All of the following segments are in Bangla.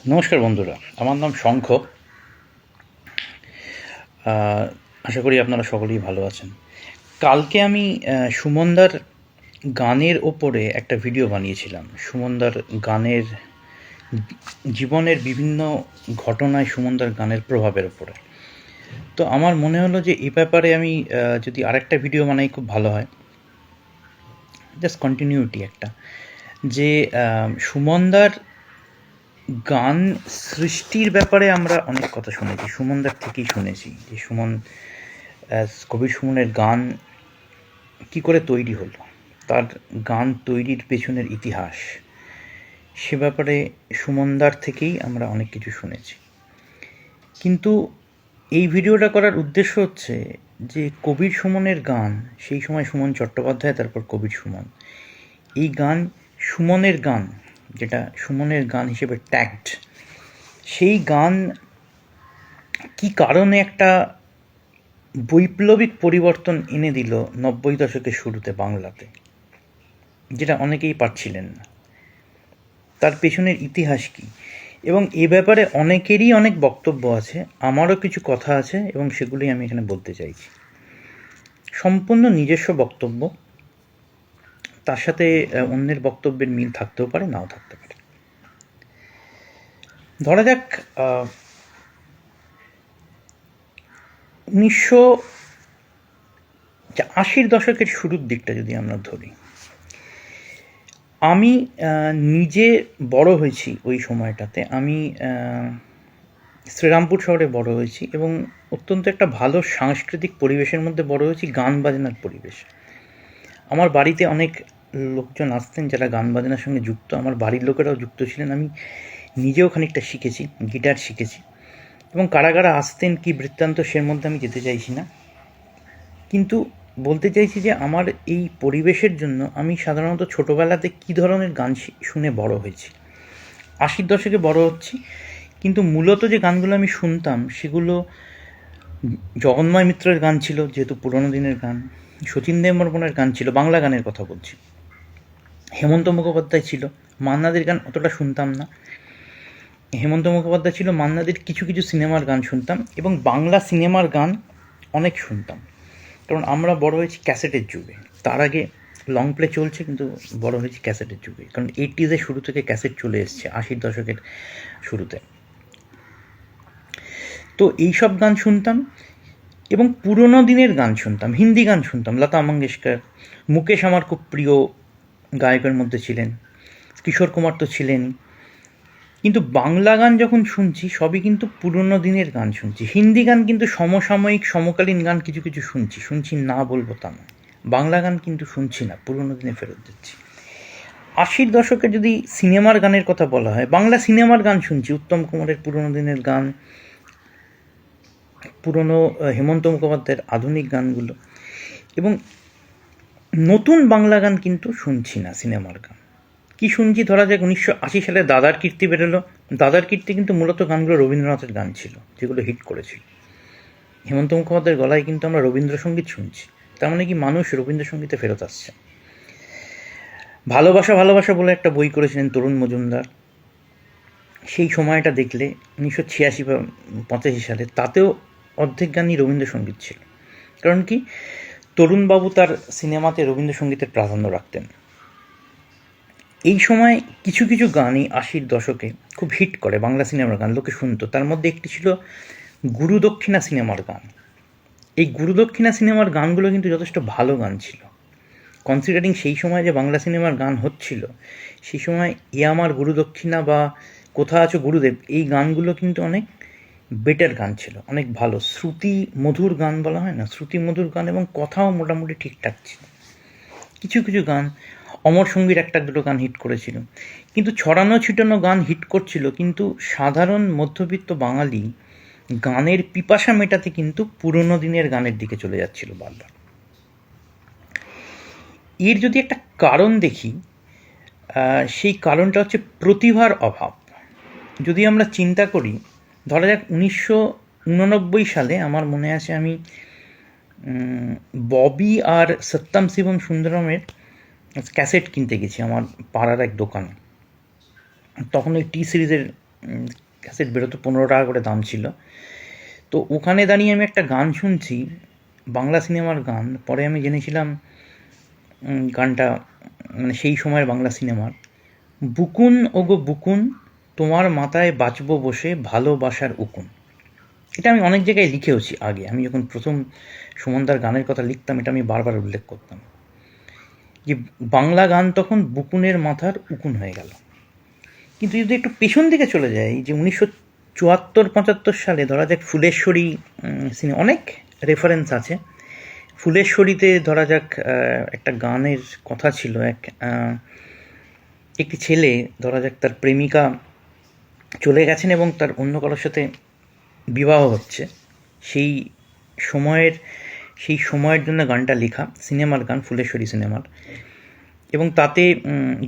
নমস্কার বন্ধুরা, আমার নাম শঙ্খ। আশা করি আপনারা সকলেই ভালো আছেন। কালকে আমি সুমনদার গানের ওপরে একটা ভিডিও বানিয়েছিলাম। সুমনদার গানের জীবনের বিভিন্ন ঘটনায় সুমনদার গানের প্রভাবের ওপরে। তো আমার মনে হলো যে এই ব্যাপারে আমি যদি আরেকটা ভিডিও বানাই খুব ভালো হয়। জাস্ট কন্টিনিউটি একটা, যে সুমনদার গান সৃষ্টির ব্যাপারে আমরা অনেক কথা শুনেছি, সুমনদার থেকেই শুনেছি যে সুমন কবির সুমনের গান কী করে তৈরি হলো, তার গান তৈরির পেছনের ইতিহাস, সে ব্যাপারে সুমনদার থেকেই আমরা অনেক কিছু শুনেছি। কিন্তু এই ভিডিওটা করার উদ্দেশ্য হচ্ছে যে কবির সুমনের গান, সেই সময় সুমন চট্টোপাধ্যায়, তারপর কবির সুমন, এই গান সুমনের গান, যেটা সুমনের গান হিসেবে ট্যাগড, সেই গান কি কারণে একটা বৈপ্লবিক পরিবর্তন এনে দিল ৯০ দশকের শুরুতে বাংলাতে, যেটা অনেকেই পারছিলেন না। তার পেছনের ইতিহাস কী, এবং এ ব্যাপারে অনেকেরই অনেক বক্তব্য আছে, আমারও কিছু কথা আছে এবং সেগুলি আমি এখানে বলতে চাইছি। সম্পূর্ণ নিজস্ব বক্তব্য, তার সাথে অন্যের বক্তব্যের মিল থাকতেও পারে, নাও থাকতে পারে। ধরা যাক ১৯৮০ দশকের শুরুর দিকটা যদি আমরা ধরি, আমি নিজে বড় হয়েছি ওই সময়টাতে। আমি শ্রীরামপুর শহরে বড় হয়েছি এবং অত্যন্ত একটা ভালো সাংস্কৃতিক পরিবেশের মধ্যে বড় হয়েছি, গান বাজনার পরিবেশ। আমার বাড়িতে অনেক লোকজন আসতেন যারা গান বাজনার সঙ্গে যুক্ত, আমার বাড়ির লোকেরাও যুক্ত ছিলেন। আমি নিজেও খানিকটা শিখেছি, গিটার শিখেছি, এবং কারা কারা আসতেন কী বৃত্তান্ত সের মধ্যে আমি যেতে চাইছি না। কিন্তু বলতে চাইছি যে আমার এই পরিবেশের জন্য আমি সাধারণত ছোটোবেলাতে কী ধরনের গান শুনে বড় হয়েছি। ৮০ দশকে বড় হচ্ছি, কিন্তু মূলত যে গানগুলো আমি শুনতাম সেগুলো জগন্ময় মিত্রের গান ছিল, যেহেতু পুরোনো দিনের গান। শচীন দেববর্মনের গান ছিল, বাংলা গানের কথা বলছি। হেমন্ত মুখোপাধ্যায় ছিল। মান্নাদের গান অতটা শুনতাম না। হেমন্ত মুখোপাধ্যায় ছিল, মান্নাদের কিছু কিছু সিনেমার গান শুনতাম, এবং বাংলা সিনেমার গান অনেক শুনতাম, কারণ আমরা বড় হয়েছি ক্যাসেটের যুগে। তার আগে লং প্লে চলছে, কিন্তু বড় হয়েছি ক্যাসেটের যুগে, কারণ 80s শুরু থেকে ক্যাসেট চলে এসছে, ৮০ দশকের শুরুতে। তো এইসব গান শুনতাম, এবং পুরোনো দিনের গান শুনতাম, হিন্দি গান শুনতাম। লতা মঙ্গেশকর, মুকেশ আমার খুব প্রিয় গায়কের মধ্যে ছিলেন, কিশোর কুমার তো ছিলেনই। কিন্তু বাংলা গান যখন শুনছি, সবই কিন্তু পুরোনো দিনের গান শুনছি। হিন্দি গান কিন্তু সমসাময়িক সমকালীন গান কিছু কিছু শুনছি না বলবো তা নয়। বাংলা গান কিন্তু শুনছি না, পুরোনো দিনে ফেরত দিচ্ছি। ৮০ দশকে যদি সিনেমার গানের কথা বলা হয়, বাংলা সিনেমার গান শুনছি, উত্তম কুমারের পুরোনো দিনের গান, পুরনো হেমন্ত মুখোপাধ্যায়ের আধুনিক গানগুলো, এবং নতুন বাংলা গান কিন্তু শুনছি না, সিনেমার গান। কি শুনছি, ধরা যাক ১৯৮০ সালে দাদার কীর্তি বেরোলো। দাদার কীর্তি কিন্তু মূলত গানগুলো রবীন্দ্রনাথের গান ছিল, যেগুলো হিট করেছিল। হেমন্ত মুখোপাধ্যায়ের গলায় কিন্তু আমরা রবীন্দ্রসঙ্গীত শুনছি। তার মানে কি, মানুষ রবীন্দ্রসঙ্গীতে ফেরত আসছে। ভালোবাসা ভালোবাসা বলে একটা বই করেছিলেন তরুণ মজুমদার। সেই সময়টা দেখলে ১৯৮৬ বা ৮৫ সালে, তাতেও অর্ধেক গানই রবীন্দ্রসঙ্গীত ছিল। কারণ কি, তরুণবাবু তার সিনেমাতে রবীন্দ্রসঙ্গীতের প্রাধান্য রাখতেন। এই সময় কিছু কিছু গানই ৮০ দশকে খুব হিট করে, বাংলা সিনেমার গান লোকে শুনতো। তার মধ্যে একটি ছিল গুরুদক্ষিণা সিনেমার গান। এই গুরুদক্ষিণা সিনেমার গানগুলো কিন্তু যথেষ্ট ভালো গান ছিল, কনসিডারিং সেই সময় যে বাংলা সিনেমার গান হচ্ছিল। সেই সময় এ আমার গুরুদক্ষিণা বা কোথা আছো গুরুদেব, এই গানগুলো কিন্তু অনেক বেটার গান ছিল, অনেক ভালো শ্রুতি মধুর গান বলা হয় না, শ্রুতি মধুর গান, এবং কথাও মোটামুটি ঠিকঠাক ছিল। কিছু কিছু গান, অমর সঙ্গীর একটা দুটো গান হিট করেছিল, কিন্তু ছড়ানো ছিটানো গান হিট করছিল। কিন্তু সাধারণ মধ্যবিত্ত বাঙালি গানের পিপাসা মেটাতে কিন্তু পুরোনো দিনের গানের দিকে চলে যাচ্ছিল বারবার। এর যদি একটা কারণ দেখি, সেই কারণটা হচ্ছে প্রতিভার অভাব। যদি আমরা চিন্তা করি, ধরা যাক ১৯৮৯ সালে আমার মনে আছে, আমি ববি আর সত্যম শিবম সুন্দরমের ক্যাসেট কিনতে গেছি আমার পাড়ার এক দোকানে। তখন ওই টি সিরিজের ক্যাসেট বেরোতো, 15 টাকা করে দাম ছিল। তো ওখানে দাঁড়িয়ে আমি একটা গান শুনছি, বাংলা সিনেমার গান। পরে আমি জেনেছিলাম গানটা মানে সেই সময়ের বাংলা সিনেমার। বুকুন ওগো বুকুন, তোমার মাথায় বাঁচবো বসে ভালোবাসার উকুন। এটা আমি অনেক জায়গায় লিখেওছি আগে। আমি যখন প্রথম সুমনদার গানের কথা লিখতাম, এটা আমি বারবার উল্লেখ করতাম যে বাংলা গান তখন বুকুনের মাথার উকুন হয়ে গেল। কিন্তু যদি একটু পেছন দিকে চলে যাই, যে 1974-75 সালে ধরা যাক ফুলেশ্বরী সিনেমা, অনেক রেফারেন্স আছে। ফুলেশ্বরীতে ধরা যাক একটা গানের কথা ছিল, একটি ছেলে ধরা যাক তার প্রেমিকা চলে গেছেন এবং তার অন্য কারোর সাথে বিবাহ হচ্ছে। সেই সময়ের জন্য গানটা লেখা, সিনেমার গান, ফুলেশ্বরী সিনেমার। এবং তাতে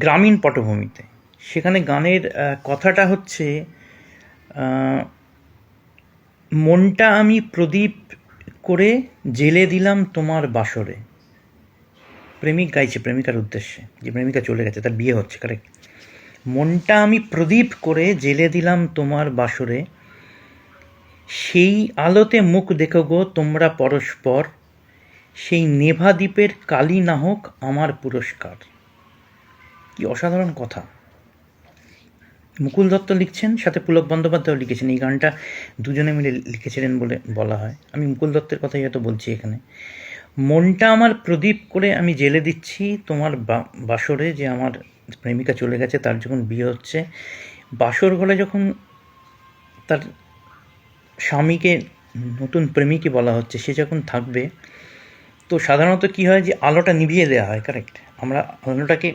গ্রামীণ পটভূমিতে, সেখানে গানের কথাটা হচ্ছে মনটা আমি প্রদীপ করে জেলে দিলাম তোমার বাসরে। প্রেমিক গাইছে প্রেমিকার উদ্দেশ্যে, যে প্রেমিকা চলে গেছে, তার বিয়ে হচ্ছে, কারেক্ট। মনটা আমি প্রদীপ করে জেলে দিলাম তোমার বাসরে, সেই আলোতে মুখ দেখো গো তোমরা পরস্পর, সেই নেভা দ্বীপের কালি না হোক আমার পুরস্কার। কি অসাধারণ কথা! মুকুল দত্ত লিখছেন, সাথে পুলক বন্দ্যোপাধ্যায়ও লিখেছেন। এই গানটা দুজনে মিলে লিখেছিলেন বলে বলা হয়। আমি মুকুল দত্তের কথাই হয়তো বলছি এখানে। মনটা আমার প্রদীপ করে আমি জেলে দিচ্ছি তোমার বাসরে, যে আমার প্রেমিকা চলে গেছে, তার যখন বিয়ে হচ্ছে, বাসর ঘরে যখন তার স্বামীকে নতুন প্রেমিকই বলা হচ্ছে, সে যখন থাকবে, তো সাধারণত কী হয় যে আলোটা নিভিয়ে দেওয়া হয়, কারেক্ট। আমরা আলোটাকে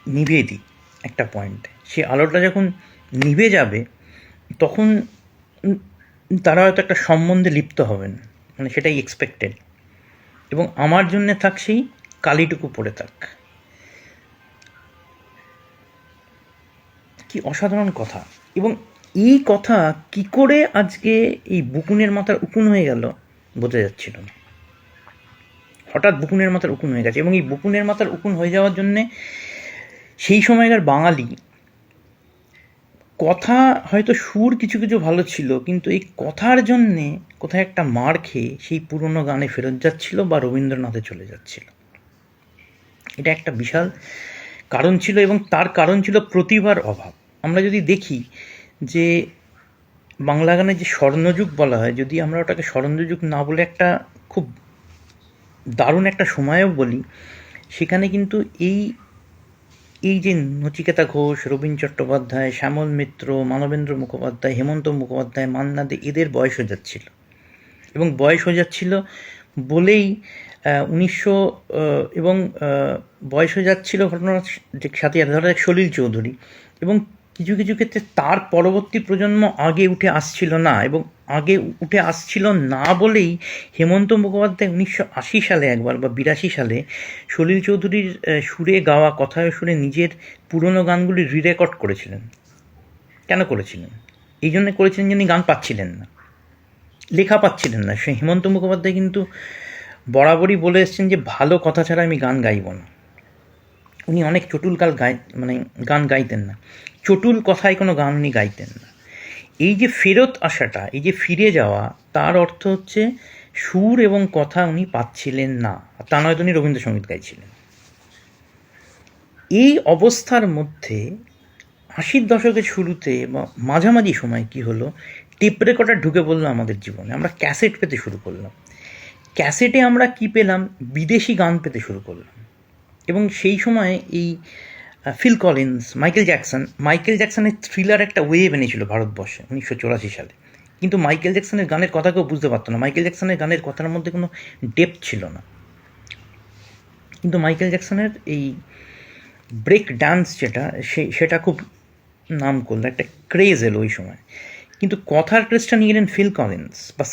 নিভিয়ে দিই একটা পয়েন্টে। সে আলোটা যখন নিভে যাবে, তখন তারা হয়তো একটা সম্বন্ধে লিপ্ত হবেন, মানে সেটাই এক্সপেক্টেড। এবং আমার জন্যে থাক সেই কালিটুকু পড়ে থাক। কি অসাধারণ কথা! এবং এই কথা কি করে আজকে এই বুকুনের মাথার উকুন হয়ে গেল বোঝা যাচ্ছিল না। হঠাৎ বুকুনের মাথার উকুন হয়ে গেছে। এবং এই বুকুনের মাথার উকুন হয়ে যাওয়ার জন্যে সেই সময়কার বাঙালি, কথা হয়তো সুর কিছু কিছু ভালো ছিল, কিন্তু এই কথার জন্যে কোথায় একটা মার খেয়ে সেই পুরনো গানে ফেরত যাচ্ছিল বা রবীন্দ্রনাথে চলে যাচ্ছিল। এটা একটা বিশাল কারণ ছিল, এবং তার কারণ ছিল প্রতিভার অভাব। আমরা যদি দেখি যে বাংলা গানে যে স্বর্ণযুগ বলা হয়, যদি আমরা ওটাকে স্বর্ণযুগ না বলে একটা খুব দারুণ একটা সময়ও বলি, সেখানে কিন্তু এই যে নচিকেতা ঘোষ, রবীন চট্টোপাধ্যায়, শ্যামল মিত্র, মানবেন্দ্র মুখোপাধ্যায়, হেমন্ত মুখোপাধ্যায়, মান্না দে, এদের বয়স হয়ে যাচ্ছিল। এবং বয়স হয়ে যাচ্ছিল বলেই বয়স হয়ে যাচ্ছিল ঘটনার সাথে ধরা যাক সলিল চৌধুরী, এবং কিছু কিছু ক্ষেত্রে তার পরবর্তী প্রজন্ম আগে উঠে আসছিল না। এবং আগে উঠে আসছিল না বলেই হেমন্ত মুখোপাধ্যায় 1980 সালে একবার বা 82 সালে সলিল চৌধুরীর সুরে গাওয়া, কথায় সুরে নিজের পুরনো গানগুলি রিরেকর্ড করেছিলেন। কেন করেছিলেন? এই জন্য করেছিলেন যিনি গান পাচ্ছিলেন না, লেখা পাচ্ছিলেন না। সে হেমন্ত মুখোপাধ্যায় কিন্তু বরাবরই বলে এসছেন যে ভালো কথা ছাড়া আমি গান গাইব না। উনি অনেক চটুল গান গাইতেন না, চটুল কথায় কোনো গান উনি গাইতেন না। এই যে ফেরত আসাটা, এই যে ফিরে যাওয়া, তার অর্থ হচ্ছে সুর এবং কথা উনি পাচ্ছিলেন না। তা নয়তো উনি রবীন্দ্রসঙ্গীত গাইছিলেন। এই অবস্থার মধ্যে 80-র দশকের শুরুতে বা মাঝামাঝি সময় কি হলো, টেপ রেকর্ডার ঢুকে পড়লো আমাদের জীবনে। আমরা ক্যাসেট পেতে শুরু করলাম। ক্যাসেটে আমরা কি পেলাম? বিদেশি গান পেতে শুরু করলাম। এবং সেই সময় এই ফিল কলিন্স, মাইকেল জ্যাকসনের থ্রিলার একটা ওয়েভ এনেছিল ভারতবর্ষে 1984 সালে। কিন্তু মাইকেল জ্যাকসনের গানের কথা কেউ বুঝতে পারতো না। মাইকেল জ্যাকসনের গানের কথার মধ্যে কোনো ডেপথ ছিল না। কিন্তু মাইকেল জ্যাকসনের এই ব্রেক ডান্স সেটা খুব নাম করলো, একটা ক্রেজ এলো ওই সময়। কিন্তু কথার ক্রেজটা নিয়ে গেলেন ফিল কলিন্স বা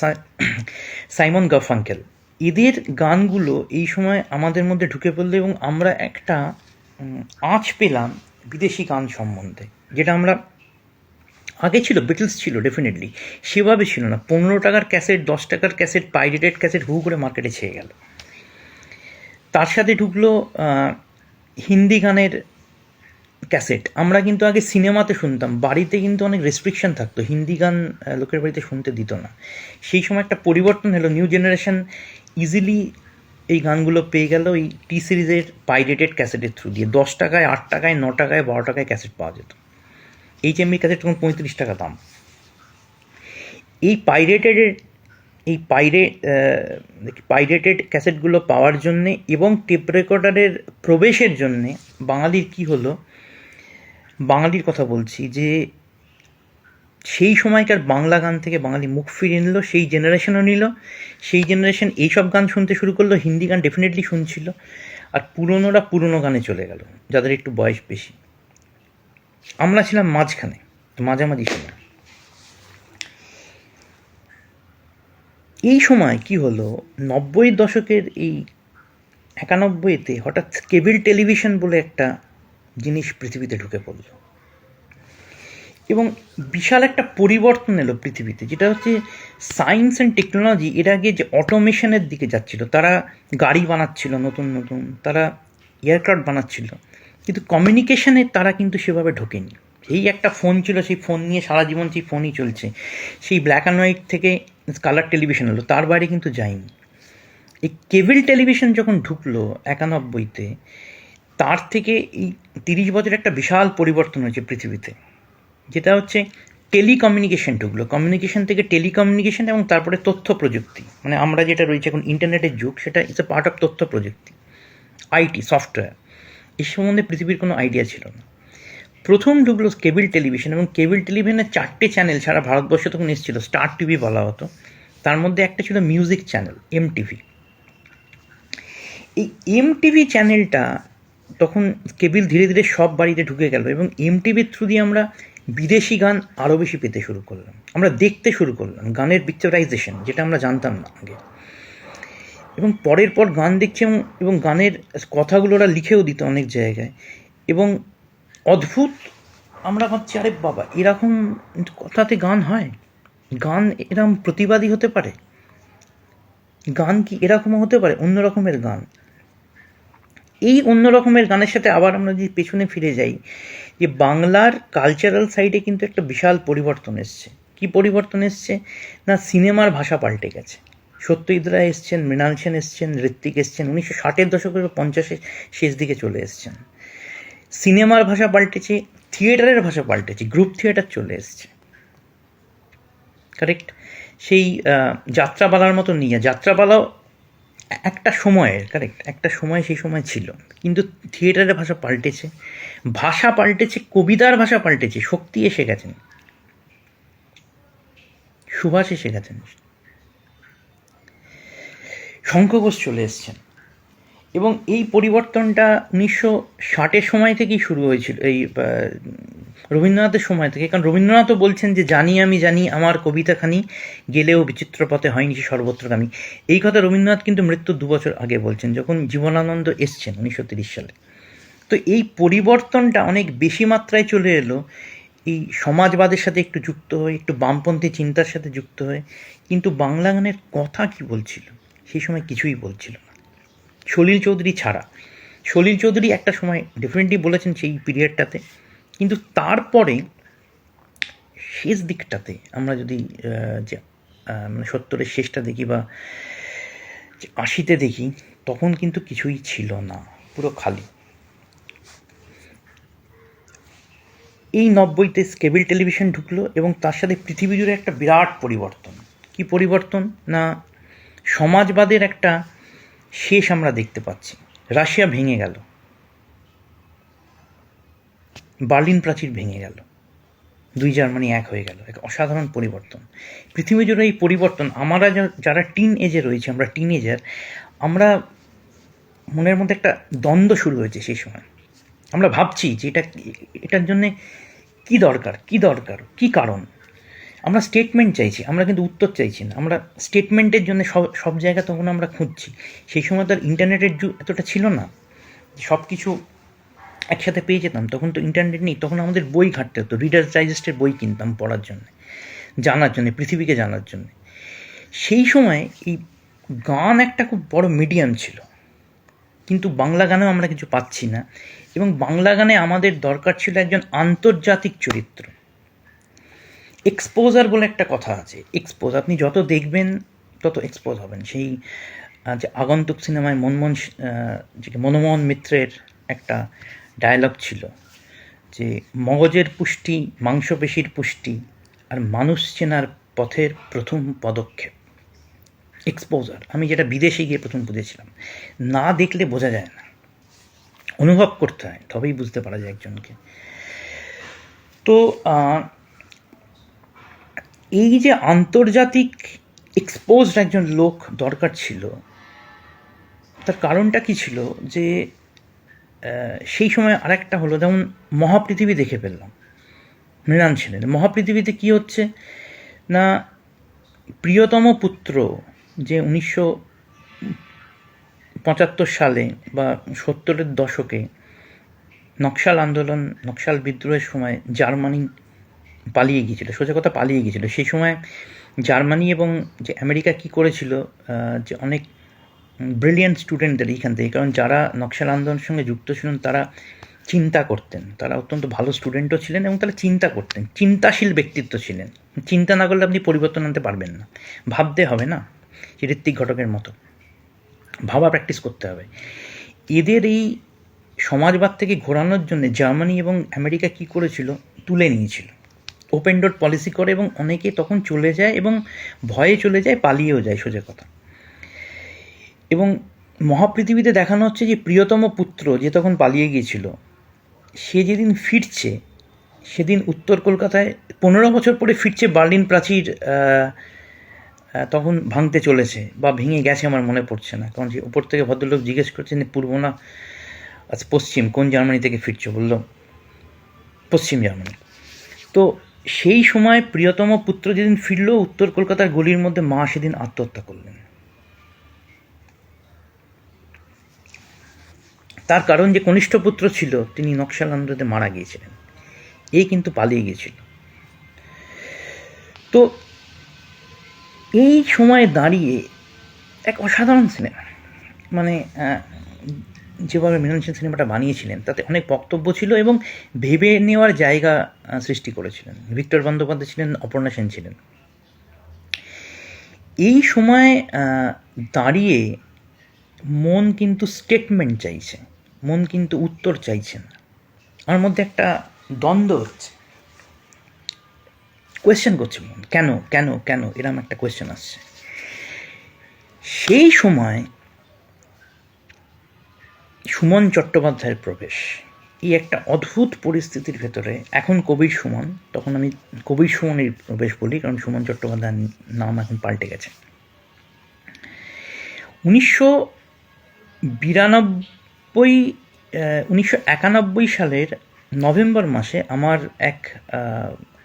সাইমন গারফাঙ্কেল। এদের গানগুলো এই সময় আমাদের মধ্যে ঢুকে পড়লো, এবং আমরা একটা আঁচ পেলাম বিদেশি গান সম্বন্ধে, যেটা আমরা আগে ছিল, বিটলস ছিল ডেফিনেটলি, সেভাবে ছিল না। 15 টাকার ক্যাসেট, 10 টাকার ক্যাসেট, পাইরেটেড ক্যাসেট হু করে মার্কেটে ছেয়ে গেল। তার সাথে ঢুকলো হিন্দি গানের ক্যাসেট আমরা কিন্তু আগে সিনেমাতে শুনতাম, বাড়িতে কিন্তু অনেক রেস্ট্রিকশন থাকতো, হিন্দি গান লোকের বাড়িতে শুনতে দিত না। সেই সময় একটা পরিবর্তন হলো, নিউ জেনারেশন ইজিলি এই গানগুলো পেয়ে গেল এই টি সিরিজের পাইরেটেড ক্যাসেটের থ্রু দিয়ে। 10 টাকায়, 8 টাকায়, 9 টাকায়, 12 টাকায় ক্যাসেট পাওয়া যেত। HMV ক্যাসেট তখন 35 টাকা দাম। এই পাইরেটেড ক্যাসেটগুলো পাওয়ার জন্যে এবং টেপ রেকর্ডারের প্রবেশের জন্যে বাঙালির কী হলো, বাঙালির কথা বলছি, যে সেই সময়কার বাংলা গান থেকে বাঙালি মুখ ফিরিয়ে নিল, সেই জেনারেশনও নিল, সেই জেনারেশন এইসব গান শুনতে শুরু করলো, হিন্দি গান ডেফিনেটলি শুনছিল, আর পুরনোরা পুরনো গানে চলে গেল যাদের একটু বয়স বেশি। আমরা ছিলাম মাঝখানে, মাঝামাঝি সময়। এই সময় কি হলো, 90-এর দশকের এই 91-তে হঠাৎ কেবল টেলিভিশন বলে একটা জিনিস পৃথিবীতে ঢুকে পড়ল এবং বিশাল একটা পরিবর্তন এলো পৃথিবীতে, যেটা হচ্ছে সায়েন্স অ্যান্ড টেকনোলজি। এর আগে যে অটোমেশনের দিকে যাচ্ছিল, তারা গাড়ি বানাচ্ছিল নতুন নতুন, তারা এয়ারক্রাফট বানাচ্ছিল, কিন্তু কমিউনিকেশনে তারা কিন্তু সেভাবে ঢোকেনি। এই একটা ফোন ছিল, সেই ফোন নিয়ে সারা জীবন সেই ফোনই চলছে। সেই ব্ল্যাক অ্যান্ড হোয়াইট থেকে কালার টেলিভিশন হলো, তার বাইরে কিন্তু যায়নি। এই কেবল টেলিভিশন যখন ঢুকলো 91-তে, তার থেকে এই 30 বছর একটা বিশাল পরিবর্তন হয়েছে পৃথিবীতে, যেটা হচ্ছে টেলিকমিউনিকেশন ঢুকলো। কমিউনিকেশন থেকে টেলিকমিউনিকেশন এবং তারপরে তথ্য প্রযুক্তি, মানে আমরা যেটা রয়েছে এখন ইন্টারনেটের যুগ, সেটা ইটস এ পার্ট অফ তথ্য প্রযুক্তি, আইটি, সফটওয়্যার। এর সম্বন্ধে পৃথিবীর কোনো আইডিয়া ছিল না। প্রথম ঢুকলো কেবল টেলিভিশন, এবং কেবল টেলিভিশনের 4টে চ্যানেল সারা ভারতবর্ষে তখন এসেছিল, স্টার টিভি বলা হতো। তার মধ্যে একটা ছিল মিউজিক চ্যানেল, MTV। এই MTV চ্যানেলটা তখন কেবল ধীরে ধীরে সব বাড়িতে ঢুকে গেল, এবং MTVর থ্রু দিয়ে আমরা বিদেশি গান আরও বেশি পেতে শুরু করলাম, আমরা দেখতে শুরু করলাম গানের পিকচারাইজেশন, যেটা আমরা জানতাম না আগে। এবং পরের পর গান দেখছি, এবং গানের কথাগুলো ওরা লিখেও দিত অনেক জায়গায়, এবং অদ্ভুত, আমরা ভাবছি আরে বাবা, এরকম কথাতে গান হয়, গান এরকম প্রতিবাদী হতে পারে, গান কি এরকমও হতে পারে, অন্য রকমের গান। এই অন্য রকমের গানের সাথে আবার আমরা যদি পেছনে ফিরে যাই, যে বাংলার কালচারাল সাইডে কিন্তু একটা বিশাল পরিবর্তন এসছে। কি পরিবর্তন এসছে না, সিনেমার ভাষা পাল্টে গেছে। সত্যজিৎ রায় এসছেন, মৃণাল সেন এসছেন, ঋত্বিক এসছেন, 1960-এর দশকের 50-এর শেষ দিকে চলে এসছেন। সিনেমার ভাষা পাল্টেছে, থিয়েটারের ভাষা পাল্টেছে, গ্রুপ থিয়েটার চলে এসছে, কারেক্ট। সেই যাত্রাপালার মতো নিয়ে, যাত্রাপালাও একটা সময়ের, কারেক্ট, একটা সময় সেই সময় ছিল, কিন্তু থিয়েটারের ভাষা পাল্টেছে, ভাষা পাল্টেছে, কবিতার ভাষা পাল্টেছে। শক্তি এসে গেছেন, সুভাষ এসে গেছেন, শঙ্খ ঘোষ চলে এসছেন, এবং এই পরিবর্তনটা 1960-এর সময় থেকেই শুরু হয়েছিল, এই রবীন্দ্রনাথের সময় থেকে। কারণ রবীন্দ্রনাথও বলছেন যে জানি আমি জানি আমার কবিতাখানি গেলেও বিচিত্র পথে হয়নি সে সর্বত্রগামী। এই কথা রবীন্দ্রনাথ কিন্তু মৃত্যুর 2 বছর আগে বলছেন, যখন জীবনানন্দ এসছেন 1930 সালে। তো এই পরিবর্তনটা অনেক বেশি মাত্রায় চলে এলো এই সমাজবাদের সাথে একটু যুক্ত হয়ে, একটু বামপন্থী চিন্তার সাথে যুক্ত হয়ে। কিন্তু বাংলা গানের কথা কি বলছিল সেই সময়, কিছুই বলছিল না, সলিল চৌধুরী ছাড়া। সলিল চৌধুরী একটা সময় ডেফিনেটলি বলেছেন সেই পিরিয়ডটাতে, কিন্তু তারপরে শেষ দিকটাতে আমরা যদি যে মানে 70-এর শেষটা দেখি বা 80-তে দেখি, তখন কিন্তু কিছুই ছিল না, পুরো খালি। এই 90-তে কেবল টেলিভিশন ঢুকলো, এবং তার সাথে পৃথিবী জুড়ে একটা বিরাট পরিবর্তন। কি পরিবর্তন না, সমাজবাদের একটা শেষ আমরা দেখতে পাচ্ছি। রাশিয়া ভেঙে গেল, বার্লিন প্রাচীর ভেঙে গেল, 2 জার্মানি এক হয়ে গেল, এক অসাধারণ পরিবর্তন। পৃথিবী জুড়ে এই পরিবর্তন, আমরা যারা টিন এজে রয়েছে, আমরা টিনেজার, আমরা মনের মধ্যে একটা দ্বন্দ্ব শুরু হয়েছে সেই সময়। আমরা ভাবছি যে এটার জন্যে কী দরকার, কী কারণ। আমরা স্টেটমেন্ট চাইছি, আমরা কিন্তু উত্তর চাইছি না। আমরা স্টেটমেন্টের জন্য সব জায়গা তখন আমরা খুঁজছি। সেই সময় তো আর ইন্টারনেটের যুগ এতটা ছিল না, সব কিছু একসাথে পেয়ে যেতাম। তখন তো ইন্টারনেট নেই, তখন আমাদের বই ঘাঁটতে হতো, রিডার্স ডাইজেস্টের বই কিনতাম পড়ার জন্য, জানার জন্য, পৃথিবীকে জানার জন্য। সেই সময় এই গান একটা খুব বড় মিডিয়াম ছিল, কিন্তু বাংলা গানেও আমরা কিছু পাচ্ছি না। এবং বাংলা গানে আমাদের দরকার ছিল একজন আন্তর্জাতিক চরিত্র। এক্সপোজার বলে একটা কথা আছে, এক্সপোজ, আপনি যত দেখবেন তত এক্সপোজ হবেন। সেই যে আগন্তুক সিনেমায় যে মনমোহন মিত্রের একটা ডায়লগ ছিল যে মগজের পুষ্টি, মাংসপেশির পুষ্টি, আর মানুষ চেনার পথের প্রথম পদক্ষেপ এক্সপোজার। আমি যেটা বিদেশে গিয়ে প্রথম বুঝেছিলাম, না দেখলে বোঝা যায় না, অনুভব করতে হয়, তবেই বুঝতে পারা যায় একজনকে। তো এই যে আন্তর্জাতিক এক্সপোজড একজন লোক দরকার ছিল, তার কারণটা কি ছিল যে সেই সময় আরেকটা হলো, যেমন মহাপৃথিবী দেখে ফেললাম মৃণাল সেনের। মহাপৃথিবীতে কি হচ্ছে না, প্রিয়তম পুত্র যে 1975 সালে বা 70-এর দশকে নকশাল আন্দোলন, নকশাল বিদ্রোহের সময় জার্মানি পালিয়ে গিয়েছিল, সোজা কথা পালিয়ে গিয়েছিল। সেই সময় জার্মানি এবং যে আমেরিকা কি করেছিল, যে অনেক ব্রিলিয়েন্ট স্টুডেন্টদের এইখান থেকে, কারণ যারা নকশাল আন্দোলনের সঙ্গে যুক্ত ছিলেন তারা চিন্তা করতেন, তারা অত্যন্ত ভালো স্টুডেন্টও ছিলেন এবং তারা চিন্তা করতেন, চিন্তাশীল ব্যক্তিত্ব ছিলেন। চিন্তা না করলে আপনি পরিবর্তন আনতে পারবেন না, ভাবতে হবে না, ঋত্বিক ঘটকের মতো ভাবা প্র্যাকটিস করতে হবে। এদের এই সমাজবাদ থেকে ঘোরানোর জন্য জার্মানি এবং আমেরিকা কি করেছিল, তুলে নিয়েছিল, ওপেন ডোর পলিসি করে, এবং অনেকে তখন চলে যায় এবং ভয়ে চলে যায়, পালিয়েও যায়, সোজা কথা। এবং মহাপৃথিবীতে দেখানো হচ্ছে যে প্রিয়তম পুত্র যে তখন পালিয়ে গিয়েছিল, সে যেদিন ফিরছে, সেদিন উত্তর কলকাতায় 15 বছর পরে ফিরছে, বার্লিন প্রাচীর তখন ভাঙতে চলেছে বা ভেঙে গেছে, আমার মনে পড়ছে না, কারণ যে উপর থেকে ভদ্রলোক জিজ্ঞেস করছেন পূর্ব না পশ্চিম, কোন জার্মানি থেকে ফিরছো, বলল পশ্চিম জার্মানি। তো সেই সময় প্রিয়তম পুত্র যেদিন ফিরল, উত্তর কলকাতার গলির মধ্যে মা সেদিন আত্মহত্যা করলেন। তার কারণ যে কনিষ্ঠ পুত্র ছিল তিনি নকশাল আন্দোলনে মারা গিয়েছিলেন, এই কিন্তু পালিয়ে গিয়েছিল। তো এই সময়ে দাঁড়িয়ে এক অসাধারণ সিনেমা, মানে যেভাবে মৃণাল সেন সিনেমাটা বানিয়েছিলেন তাতে অনেক বক্তব্য ছিল এবং ভেবে নেওয়ার জায়গা সৃষ্টি করেছিলেন। ভিক্টর বন্দ্যোপাধ্যায় ছিলেন, অপর্ণা সেন ছিলেন। এই সময় দাঁড়িয়ে মন কিন্তু স্টেটমেন্ট চাইছে, মন কিন্তু উত্তর চাইছে না। আমার মধ্যে একটা দ্বন্দ্ব হচ্ছে, কোয়েশ্চেন করছে মন, কেন কেন কেন, এরকম একটা কোয়েশ্চেন আসছে। সেই সময় সুমন চট্টোপাধ্যায়ের প্রবেশ, এই একটা অদ্ভুত পরিস্থিতির ভেতরে, এখন কবির সুমন, তখন আমি কবির সুমনের প্রবেশ বলি, কারণ সুমন চট্টোপাধ্যায়ের নাম এখন পাল্টে গেছে। 1991 সালের নভেম্বর মাসে আমার এক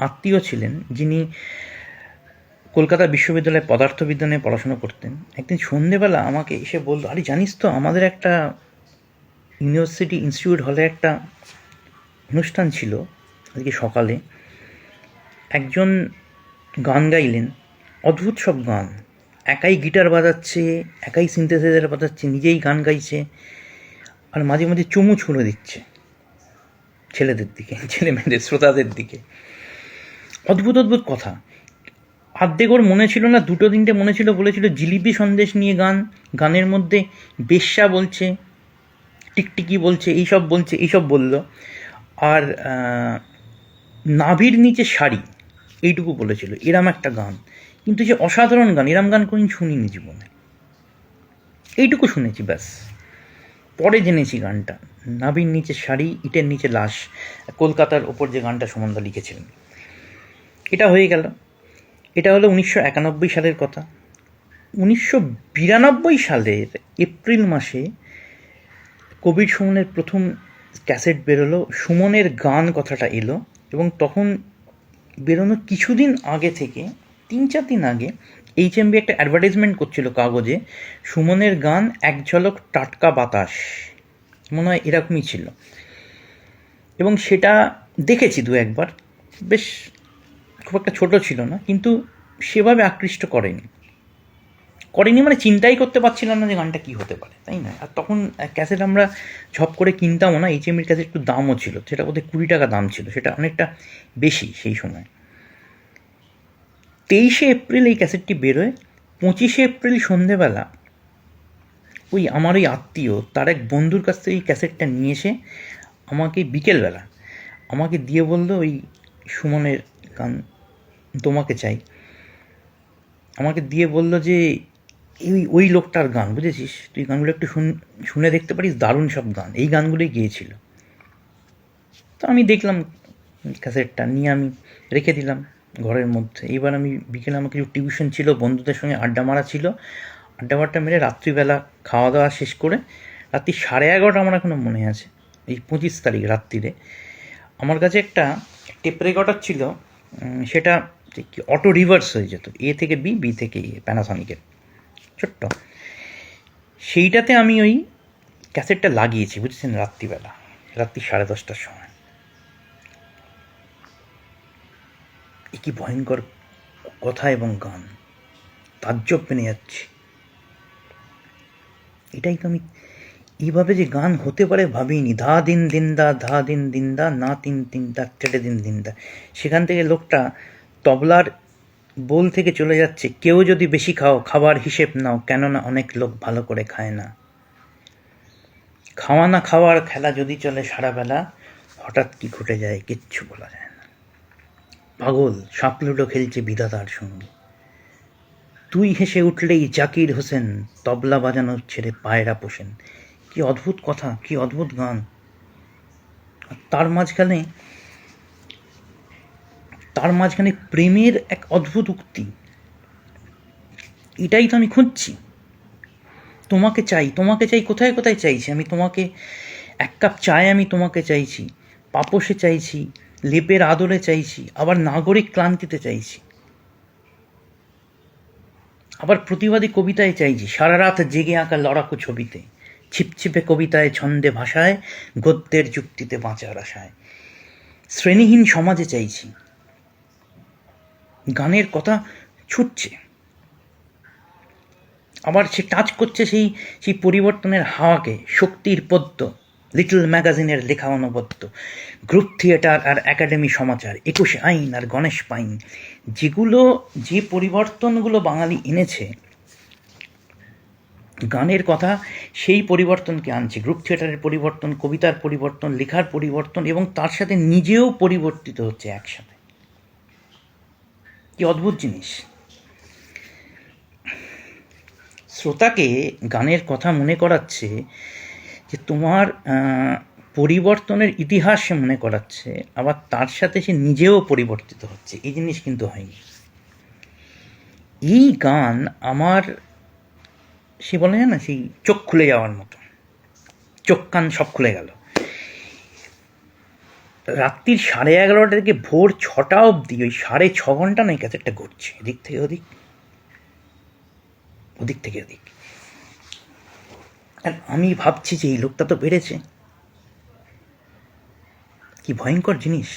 আত্মীয় ছিলেন, যিনি কলকাতা বিশ্ববিদ্যালয়ে পদার্থবিজ্ঞানে নিয়ে পড়াশোনা করতেন। একদিন সন্ধেবেলা আমাকে এসে বলল, আরে জানিস তো আমাদের একটা ইউনিভার্সিটি ইনস্টিটিউট হলে একটা অনুষ্ঠান ছিল আজকে সকালে, একজন গান গাইলেন, অদ্ভুত সব গান, একাই গিটার বাজাচ্ছে, একাই সিনথেসাইজার বাজাচ্ছে, নিজেই গান গাইছে, আর মাঝে মাঝে চুমু ছুঁড়ে দিচ্ছে ছেলেদের দিকে, ছেলে মেয়েদের, শ্রোতাদের দিকে। অদ্ভুত অদ্ভুত কথা। আর্ধেক ওর মনে ছিল না, 2-3টে মনে ছিল, বলেছিল জিলিপি সন্দেশ নিয়ে গান, গানের মধ্যে বেশ্যা বলছে, টিকটিকি বলছে, এইসব বলল, আর নাভির নিচে শাড়ি, এইটুকু বলেছিল, এরম একটা গান। কিন্তু যে অসাধারণ গান, এরম গান কোনদিন শুনিনি জীবনে, এইটুকু শুনেছি ব্যাস। পরে জেনেছি গানটা, নাভির নিচে শাড়ি, ইটের নিচে লাশ, কলকাতার ওপর যে গানটা সুমনদা লিখেছিলেন। এটা হয়ে গেল, এটা হলো 1991 সালের কথা। 1992 সালের এপ্রিল মাসে কবির সুমনের প্রথম ক্যাসেট বেরোলো, সুমনের গান কথাটা এলো, এবং তখন বেরোনোর কিছুদিন আগে থেকে, 3-4 দিন আগে, HMV একটা অ্যাডভার্টাইজমেন্ট করছিল কাগজে, সুমনের গান এক ঝলক টাটকা বাতাস, মনে হয় এরকমই ছিল। এবং সেটা দেখেছি 2-1 বার, বেশ খুব একটা ছোট ছিল না, কিন্তু সেভাবে আকৃষ্ট করেনি। করেনি মানে চিন্তাই করতে পারছিলাম না যে গানটা কী হতে পারে, তাই না? আর তখন ক্যাসেট আমরা ঝপ করে কিনতামও না, এইচএমআইয়ের ক্যাসেট একটু দামও ছিল, সেটা বোধহয় 20 টাকা দাম ছিল, সেটা অনেকটা বেশি সেই সময়। 23শে এপ্রিল এই ক্যাসেটটি বেরোয়। 25শে এপ্রিল সন্ধেবেলা ওই আমার ওই আত্মীয় তার এক বন্ধুর কাছ থেকে এই ক্যাসেটটা নিয়ে এসে আমাকে বিকেলবেলা আমাকে দিয়ে বলল, ওই সুমনের গান তোমাকে চাই, আমাকে দিয়ে বলল যে ওই লোকটার গান, বুঝেছিস, তুই গানগুলো একটু শুনে দেখতে পারিস, দারুণ সব গান, এই গানগুলোই গেয়েছিল। তো আমি দেখলাম ক্যাসেটটা নিয়ে আমি রেখে দিলাম ঘরের মধ্যে। এবার আমি বিকেলে আমার কিছু টিউশন ছিল, বন্ধুদের সঙ্গে আড্ডা মারা ছিল, আড্ডা মেরে রাত্রিবেলা খাওয়া দাওয়া শেষ করে রাত্রি 11:30 আমার এখনও মনে আছে, এই 25 তারিখ রাত্রিরে আমার কাছে একটা টেপ রেকর্ডার ছিল, সেটা অটো রিভার্স হয়ে যেত, এ থেকে বি, বি থেকে এ, প্যানাসনিকের ছোট্ট, সেইটাতে আমি ওই ক্যাসেটটা লাগিয়েছি, বুঝছেন, রাত্রিবেলা, রাত্রি 10:30টার সময়। এ কি ভয়ঙ্কর কথা এবং গান, তাজ্জব মেনে যাচ্ছি। এটাই তো আমি, এইভাবে যে গান হতে পারে ভাবিনি। ধা দিন দিন দা, ধা দিন দিন দা, না তিন তিন দা, তেটে দিন দিন দা। সেখান থেকে লোকটা তবলার বোল থেকে চলে যাচ্ছে, কেউ যদি বেশি খাও খাবার হিসেব নাও, কেননা অনেক লোক ভালো করে খায় না। খাওয়া না খাওয়ার খেলা যদি চলে সারা বেলা, হঠাৎ কি ঘটে যায় কিচ্ছু বলা যায় না। পাগল সাপ লুডো খেলছে বিধাতার সঙ্গে, তুই হেসে উঠলেই জাকির হোসেন, তবলা বাজানো ছেড়ে পায়রা পোষেন। কি অদ্ভুত কথা, কি অদ্ভুত গান। তার মাঝখানে প্রেমের এক অদ্ভুত উক্তি, এটাই তো আমি খুঁজছি। তোমাকে চাই, তোমাকে চাই, কোথায় কোথায় চাইছি আমি তোমাকে, এক কাপ চায় আমি তোমাকে চাইছি, পাপোশে চাইছি, লেপের আদরে চাইছি, আবার নাগরিক ক্লান্তিতে চাইছি, আবার প্রতিবাদী কবিতায় চাইছি, সারা রাত জেগে আঁকা লড়াকু ছবিতে, ছিপছিপে কবিতায়, ছন্দে ভাষায়, গদ্যের যুক্তিতে বাঁচার আশায়, শ্রেণীহীন সমাজে চাইছি। গানের কথা ছুটছে, আবার সে টাচ করছে সেই পরিবর্তনের হাওয়াকে। শক্তির পদ্য, লিটল ম্যাগাজিনের লেখা অনবদ্য, গ্রুপ থিয়েটার আর একাডেমি সমাচার, 21 আইন আর গণেশ পাইন, যে পরিবর্তনগুলো বাঙালি এনেছে, গানের কথা সেই পরিবর্তনকে আনছে। গ্রুপ থিয়েটারের পরিবর্তন, কবিতার পরিবর্তন, লেখার পরিবর্তন, এবং তার সাথে নিজেও পরিবর্তিত হচ্ছে একসাথে। কি অদ্ভুত জিনিস। শ্রোতাকে গানের কথা মনে করাচ্ছে যে তোমার পরিবর্তনের ইতিহাস সে মনে করাচ্ছে, আবার তার সাথে সে নিজেও পরিবর্তিত হচ্ছে। এই জিনিস কিন্তু হয়নি। এই গান আমার, সে বলে না, সেই চোখ খুলে যাওয়ার মতো, চোখ কান সব খুলে গেল। রাত্রির 11:30 থেকে ভোর 6টা অবধি ওই 6.5 ঘন্টা নয় ক্যাসেটটা ঘুরছে, এদিক থেকে ওদিক, ওদিক থেকে ওদিক। আর আমি ভাবছি যে এই লোকটা তো বেড়েছে, কি ভয়ঙ্কর জিনিস।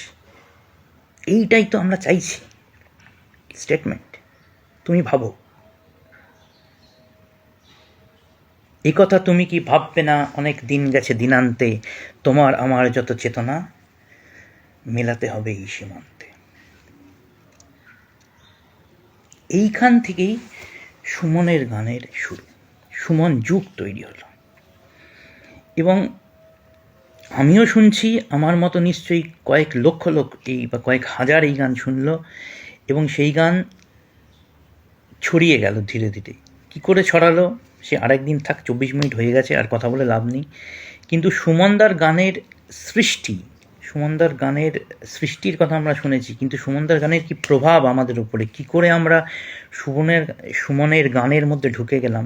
এইটাই তো আমরা চাইছি, স্টেটমেন্ট। তুমি ভাবো, এই কথা তুমি কি ভাববে না, অনেক দিন গেছে দিনান্তে, তোমার আমার যত চেতনা মেলাতে হবে এই সীমান্তে। এইখান থেকেই সুমনের গানের শুরু, সুমন যুগ তৈরি হলো। এবং আমিও শুনছি, আমার মতো নিশ্চয়ই কয়েক লক্ষ লোক বা কয়েক হাজার এই গান শুনলো, এবং সেই গান ছড়িয়ে গেল ধীরে ধীরে। কী করে ছড়ালো সে আরেকদিন থাক, 24 মিনিট হয়ে গেছে, আর কথা বলে লাভ নেই। কিন্তু সুমনদার গানের সৃষ্টির কথা আমরা শুনেছি, কিন্তু সুমনদার গানের কি প্রভাব আমাদের উপরে, কি করে আমরা সুমনের গানের মধ্যে ঢুকে গেলাম,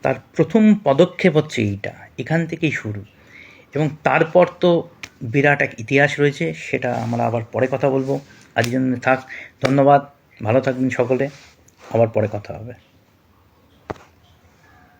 তার প্রথম পদক্ষেপ হচ্ছে এইটা, এখান থেকেই শুরু। এবং তারপর তো বিরাট এক ইতিহাস রয়েছে, সেটা আমরা আবার পরে কথা বলবো। আজকের জন্য থাক, ধন্যবাদ, ভালো থাকবেন সকলে, আবার পরে কথা হবে।